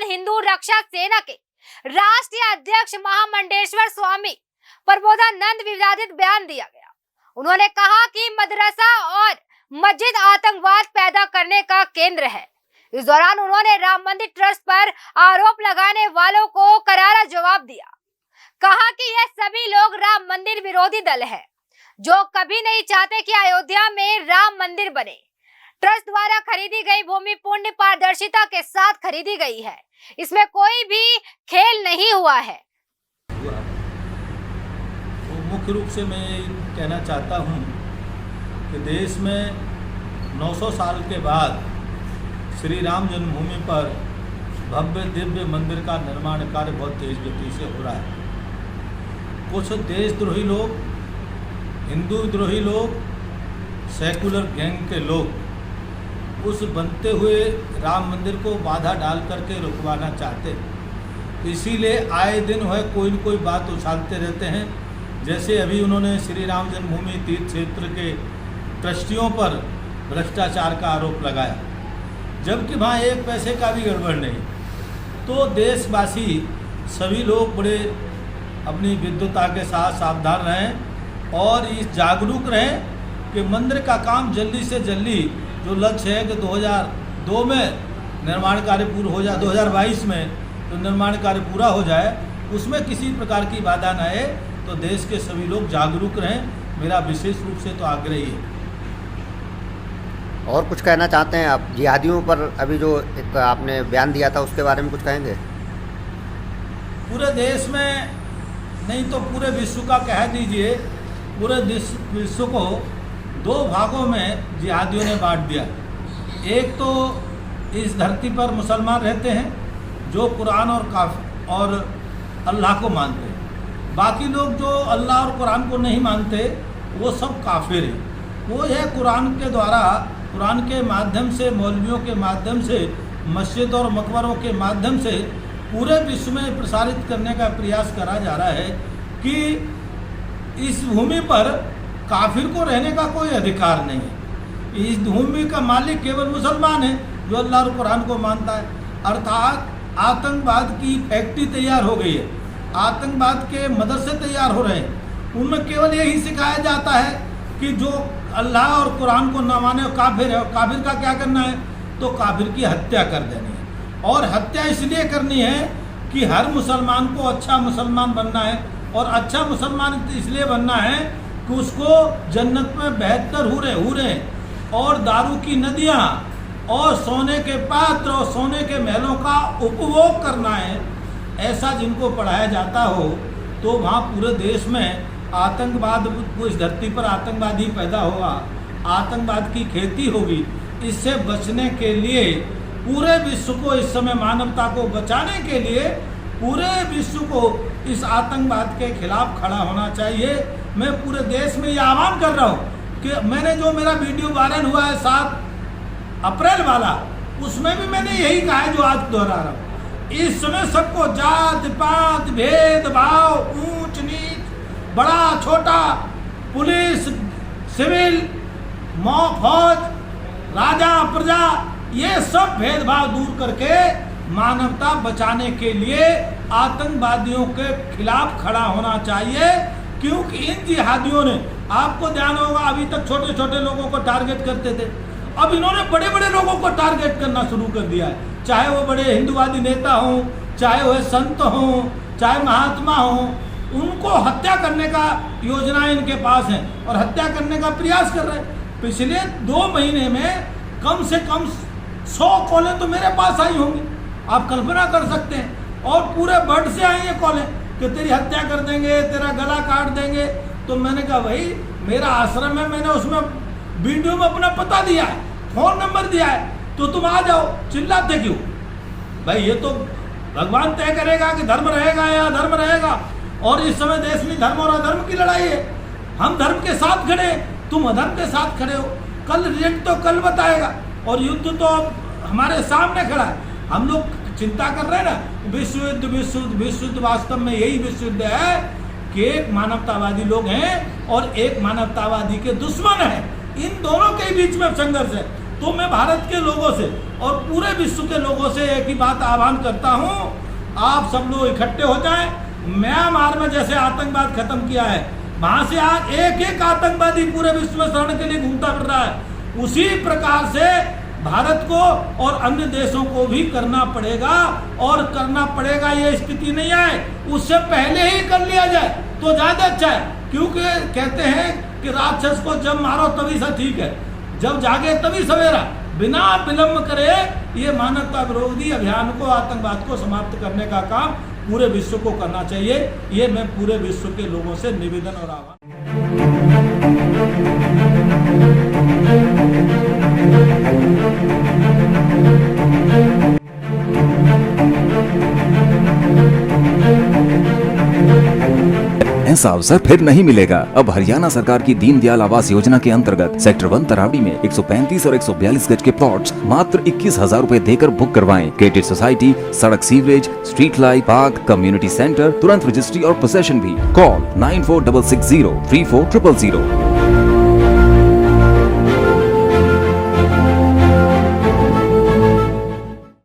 हिंदू रक्षा सेना के राष्ट्रीय अध्यक्ष महामंडेश्वर स्वामी प्रबोधानंद विवादित बयान दिया गया। उन्होंने कहा कि मदरसा और मस्जिद आतंकवाद पैदा करने का केंद्र है। इस दौरान उन्होंने राम मंदिर ट्रस्ट पर आरोप लगाने वालों को करारा जवाब दिया। कहा कि यह सभी लोग राम मंदिर विरोधी दल है जो कभी नहीं चाहते कि अयोध्या में राम मंदिर बने। ट्रस्ट द्वारा खरीदी गई भूमि पूर्ण पारदर्शिता के साथ खरीदी गई है, इसमें कोई भी खेल नहीं हुआ है। तो मुख्य रूप से मैं ये कहना चाहता हूँ कि देश में 900 साल के बाद श्री राम जन्मभूमि पर भव्य दिव्य मंदिर का निर्माण कार्य बहुत तेज गति से हो रहा है। कुछ देशद्रोही लोग, हिंदू द्रोही लोग, सेकुलर गैंग के लोग उस बनते हुए राम मंदिर को बाधा डाल करके रुकवाना चाहते हैं। इसीलिए आए दिन वह कोई न कोई बात उछालते रहते हैं। जैसे अभी उन्होंने श्री राम जन्मभूमि तीर्थ क्षेत्र के ट्रस्टियों पर भ्रष्टाचार का आरोप लगाया, जबकि वहाँ एक पैसे का भी गड़बड़ नहीं। तो देशवासी सभी लोग बड़े अपनी विद्वता के साथ सावधान रहें और इस जागरूक रहें कि मंदिर का काम जल्दी से जल्दी, जो लक्ष्य है कि 2002 में निर्माण कार्य पूरा हो जाए, 2022 में तो निर्माण कार्य पूरा हो जाए, उसमें किसी प्रकार की बाधा न आए। तो देश के सभी लोग जागरूक रहें, मेरा विशेष रूप से तो आग्रह ही है। और कुछ कहना चाहते हैं आप जिहादियों पर? अभी जो एक आपने बयान दिया था उसके बारे में कुछ कहेंगे? पूरे देश में नहीं तो पूरे विश्व का कह दीजिए, पूरे विश्व को दो भागों में जिहादियों ने बांट दिया। एक तो इस धरती पर मुसलमान रहते हैं जो कुरान और अल्लाह को मानते हैं। बाकी लोग जो अल्लाह और कुरान को नहीं मानते वो सब काफिर हैं। वो है कुरान के द्वारा, कुरान के माध्यम से, मौलवियों के माध्यम से, मस्जिद और मकबरों के माध्यम से पूरे विश्व में प्रसारित करने का प्रयास करा जा रहा है कि इस भूमि पर काफिर को रहने का कोई अधिकार नहीं है। इस भूमि का मालिक केवल मुसलमान है जो अल्लाह और कुरान को मानता है। अर्थात आतंकवाद की फैक्ट्री तैयार हो गई है, आतंकवाद के मदरसे तैयार हो रहे हैं। उनमें केवल यही सिखाया जाता है कि जो अल्लाह और कुरान को न माने काफिर है। और काफिर का क्या करना है? तो काफिर की हत्या कर देनी है। और हत्या इसलिए करनी है कि हर मुसलमान को अच्छा मुसलमान बनना है, और अच्छा मुसलमान इसलिए बनना है कि उसको जन्नत में 72 हूरें और दारू की नदियाँ और सोने के पात्र और सोने के महलों का उपभोग करना है। ऐसा जिनको पढ़ाया जाता हो तो वहाँ पूरे देश में आतंकवाद, इस धरती पर आतंकवाद ही पैदा होगा, आतंकवाद की खेती होगी। इससे बचने के लिए पूरे विश्व को, इस समय मानवता को बचाने के लिए पूरे विश्व को इस आतंकवाद के खिलाफ खड़ा होना चाहिए। मैं पूरे देश में ये आह्वान कर रहा हूँ कि मैंने जो मेरा वीडियो वायरल हुआ है 7 अप्रैल वाला, उसमें भी मैंने यही कहा है जो आज दोहरा रहा हूँ। इस समय सबको जात पात, भेदभाव, ऊंच नीच, बड़ा छोटा, पुलिस, सिविल, फौज, राजा प्रजा, ये सब भेदभाव दूर करके मानवता बचाने के लिए आतंकवादियों के खिलाफ खड़ा होना चाहिए। क्योंकि इन जिहादियों ने, आपको ध्यान होगा, अभी तक छोटे छोटे लोगों को टारगेट करते थे, अब इन्होंने बड़े बड़े लोगों को टारगेट करना शुरू कर दिया है। चाहे वो बड़े हिंदुवादी नेता हों, चाहे वह संत हों, चाहे महात्मा हों, उनको हत्या करने का योजना इनके पास है और हत्या करने का प्रयास कर रहे हैं। पिछले 2 महीने में कम से कम 100 कॉलें तो मेरे पास आई होंगी, आप कल्पना कर सकते हैं। और पूरे वर्ल्ड से आई हैं कॉलें कि तेरी हत्या कर देंगे, तेरा गला काट देंगे। तो मैंने कहा भाई मेरा आश्रम है, मैंने उसमें वीडियो में अपना पता दिया है, फ़ोन नंबर दिया है, तो तुम आ जाओ, चिल्लाते क्यों? भाई ये तो भगवान तय करेगा कि धर्म रहेगा या अधर्म रहेगा। और इस समय देश में धर्म और अधर्म की लड़ाई है। हम धर्म के साथ खड़े, तुम अधर्म के साथ खड़े हो। कल रिजल्ट तो कल बताएगा, और युद्ध तो हमारे सामने खड़ा है। हम लोग चिंता कर रहे हैं ना, विश्व युद्ध, विश्व युद्ध, विश्व युद्ध। वास्तव में यही विश्व युद्ध है कि एक मानवतावादी लोग हैं और एक मानवतावादी के दुश्मन है। इन दोनों के बीच में संघर्ष है। तो मैं भारत के लोगों से और पूरे विश्व के लोगों से एक ही बात आह्वान करता हूँ, आप सब लोग इकट्ठे हो जाएं। म्यांमार में जैसे आतंकवाद खत्म किया है, वहां से आज एक एक आतंकवादी पूरे विश्व में शरण के लिए घूमता फिर रहा है, उसी प्रकार से भारत को और अन्य देशों को भी करना पड़ेगा। और करना पड़ेगा, ये स्थिति नहीं आए उससे पहले ही कर लिया जाए तो ज्यादा अच्छा है, क्योंकि कहते हैं कि राक्षस को जब मारो तभी सा ठीक है, जब जागे तभी सवेरा। बिना विलंब करे ये मानवता विरोधी अभियान को, आतंकवाद को समाप्त करने का काम पूरे विश्व को करना चाहिए। ये मैं पूरे विश्व के लोगों से निवेदन और आह्वान। ऐसा अवसर फिर नहीं मिलेगा। अब हरियाणा सरकार की दीनदयाल आवास योजना के अंतर्गत सेक्टर 1 तरावड़ी में 135 और 142 गज के प्लॉट्स मात्र 21,000 रूपए देकर बुक करवाएं। क्रेडिट सोसाइटी, सड़क, sewerage, street light, park, community centre, तुरंत रजिस्ट्री और पोसेशन भी। कॉल 9466034000।